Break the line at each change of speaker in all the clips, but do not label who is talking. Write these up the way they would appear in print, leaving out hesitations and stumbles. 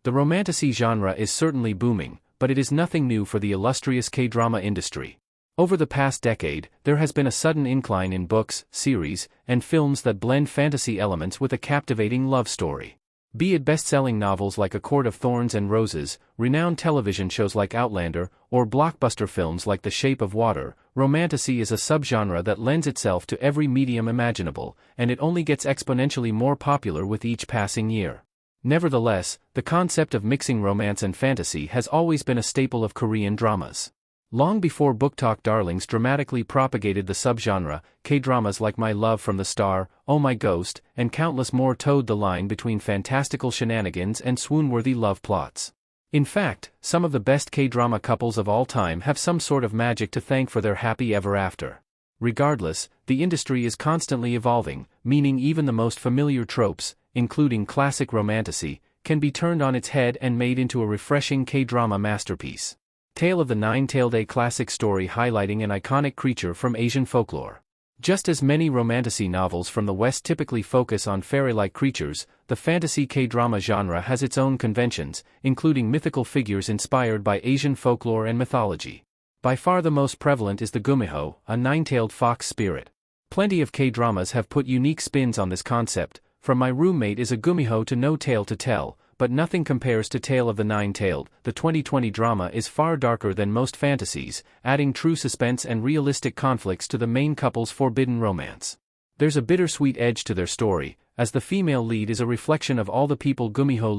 The romantasy genre is certainly booming, but it is nothing new for the illustrious K-drama industry. Over the past decade, there has been a sudden incline in books, series, and films that blend fantasy elements with a captivating love story. Be it best-selling novels like A Court of Thorns and Roses, renowned television shows like Outlander, or blockbuster films like The Shape of Water, romantasy is a subgenre that lends itself to every medium imaginable, and it only gets exponentially more popular with each passing year. Nevertheless, the concept of mixing romance and fantasy has always been a staple of Korean dramas. Long before BookTok darlings dramatically propagated the subgenre, K-dramas like My Love from the Star, Oh My Ghost, and countless more towed the line between fantastical shenanigans and swoon-worthy love plots. In fact, some of the best K-drama couples of all time have some sort of magic to thank for their happy ever after. Regardless, the industry is constantly evolving, meaning even the most familiar tropes, including classic romantasy, can be turned on its head and made into a refreshing K-drama masterpiece. Tale of the Nine-Tailed, a classic story highlighting an iconic creature from Asian folklore. Just as many romantasy novels from the West typically focus on fairy-like creatures, the fantasy K-drama genre has its own conventions, including mythical figures inspired by Asian folklore and mythology. By far the most prevalent is the gumiho, a nine-tailed fox spirit. Plenty of K-dramas have put unique spins on this concept, from My Roommate is a gumiho to No Tale to Tell, but nothing compares to Tale of the Nine-Tailed. The 2020 drama is far darker than most fantasies, adding true suspense and realistic conflicts to the main couple's forbidden romance. There's a bittersweet edge to their story, as the female lead is a reflection of all the people gumiho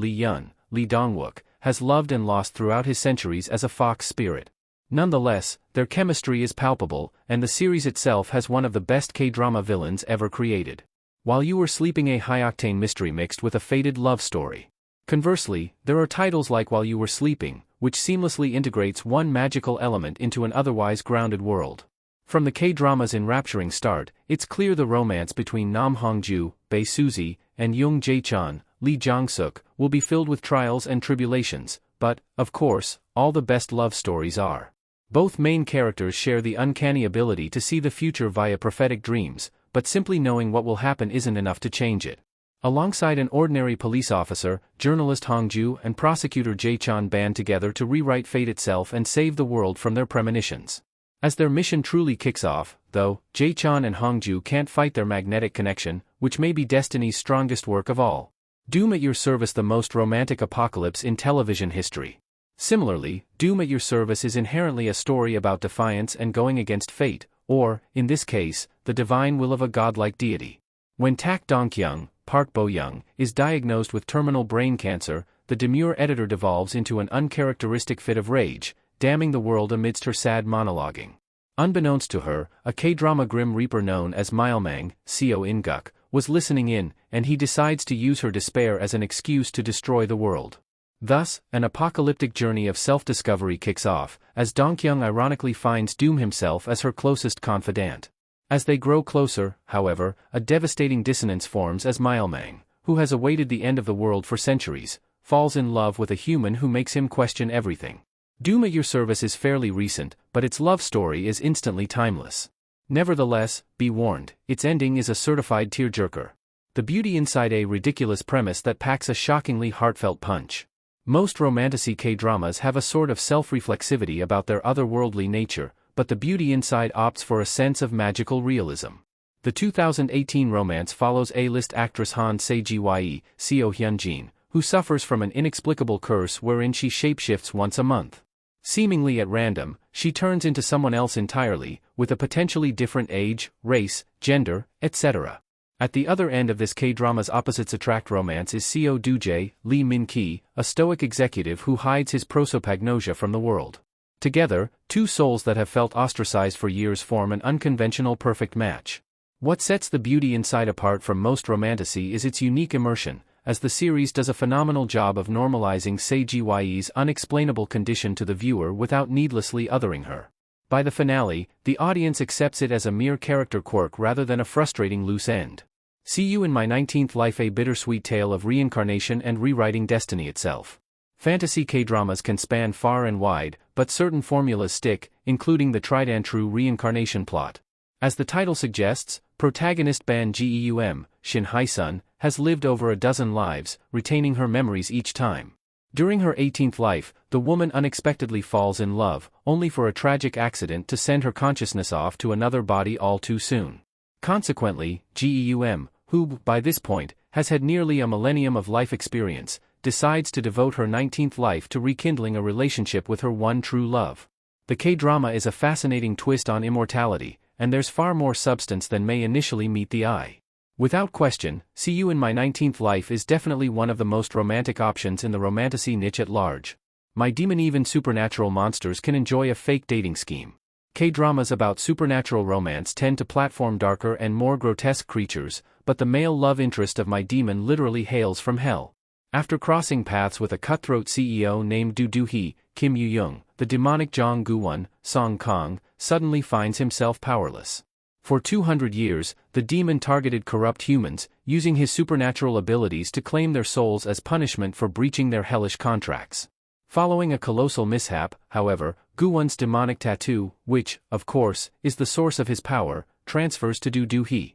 Lee Dong-wook, has loved and lost throughout his centuries as a fox spirit. Nonetheless, their chemistry is palpable, and the series itself has one of the best K-drama villains ever created. While You Were Sleeping, a high-octane mystery mixed with a faded love story. Conversely, there are titles like While You Were Sleeping, which seamlessly integrates one magical element into an otherwise grounded world. From the K-drama's enrapturing start, it's clear the romance between Nam Hong-ju, Bae Suzy, and Young Jae-chan, Lee Jong-suk, will be filled with trials and tribulations, but, of course, all the best love stories are. Both main characters share the uncanny ability to see the future via prophetic dreams, but simply knowing what will happen isn't enough to change it. Alongside an ordinary police officer, journalist Hong-ju and prosecutor Jae-chan band together to rewrite fate itself and save the world from their premonitions. As their mission truly kicks off, though, Jae-chan and Hong-ju can't fight their magnetic connection, which may be destiny's strongest work of all. Doom at Your Service, the most romantic apocalypse in television history. Similarly, Doom at Your Service is inherently a story about defiance and going against fate, or, in this case, the divine will of a godlike deity. When Tak Dong-kyung, Park Bo-young, is diagnosed with terminal brain cancer, the demure editor devolves into an uncharacteristic fit of rage, damning the world amidst her sad monologuing. Unbeknownst to her, a K-drama grim reaper known as Milmang, Seo In-guk, was listening in, and he decides to use her despair as an excuse to destroy the world. Thus, an apocalyptic journey of self-discovery kicks off, as Dong-kyung ironically finds Doom himself as her closest confidant. As they grow closer, however, a devastating dissonance forms as Milmang, who has awaited the end of the world for centuries, falls in love with a human who makes him question everything. Doom at Your Service is fairly recent, but its love story is instantly timeless. Nevertheless, be warned, its ending is a certified tearjerker. The beauty inside, a ridiculous premise that packs a shockingly heartfelt punch. Most romantasy K-dramas have a sort of self-reflexivity about their otherworldly nature, but the beauty inside opts for a sense of magical realism. The 2018 romance follows A-list actress Han Se-ji-hye, Seo Hyun-jin, who suffers from an inexplicable curse wherein she shapeshifts once a month. Seemingly at random, she turns into someone else entirely, with a potentially different age, race, gender, etc. At the other end of this K-drama's opposites attract romance is Seo Do-jae, Lee Min-ki, a stoic executive who hides his prosopagnosia from the world. Together, two souls that have felt ostracized for years form an unconventional perfect match. What sets The Beauty Inside apart from most romantasy is its unique immersion, as the series does a phenomenal job of normalizing Se-ji-hye's unexplainable condition to the viewer without needlessly othering her. By the finale, the audience accepts it as a mere character quirk rather than a frustrating loose end. See You in My 19th Life, a bittersweet tale of reincarnation and rewriting destiny itself. Fantasy K-dramas can span far and wide, but certain formulas stick, including the tried-and-true reincarnation plot. As the title suggests, protagonist Ban Geum, Shin Hye-sun, has lived over a dozen lives, retaining her memories each time. During her 18th life, the woman unexpectedly falls in love, only for a tragic accident to send her consciousness off to another body all too soon. Consequently, Geum, who, by this point, has had nearly a millennium of life experience, decides to devote her 19th life to rekindling a relationship with her one true love. The K-drama is a fascinating twist on immortality, and there's far more substance than may initially meet the eye. Without question, See You in My 19th Life is definitely one of the most romantic options in the romantasy niche at large. My demon, even supernatural monsters can enjoy a fake dating scheme. K-dramas about supernatural romance tend to platform darker and more grotesque creatures, but the male love interest of My Demon literally hails from hell. After crossing paths with a cutthroat CEO named Do-hee, Kim Hye-yoon, the demonic Jong Gu-won, Song Kang, suddenly finds himself powerless. For 200 years, the demon targeted corrupt humans, using his supernatural abilities to claim their souls as punishment for breaching their hellish contracts. Following a colossal mishap, however, Gu-won's demonic tattoo, which, of course, is the source of his power, transfers to Do-hee.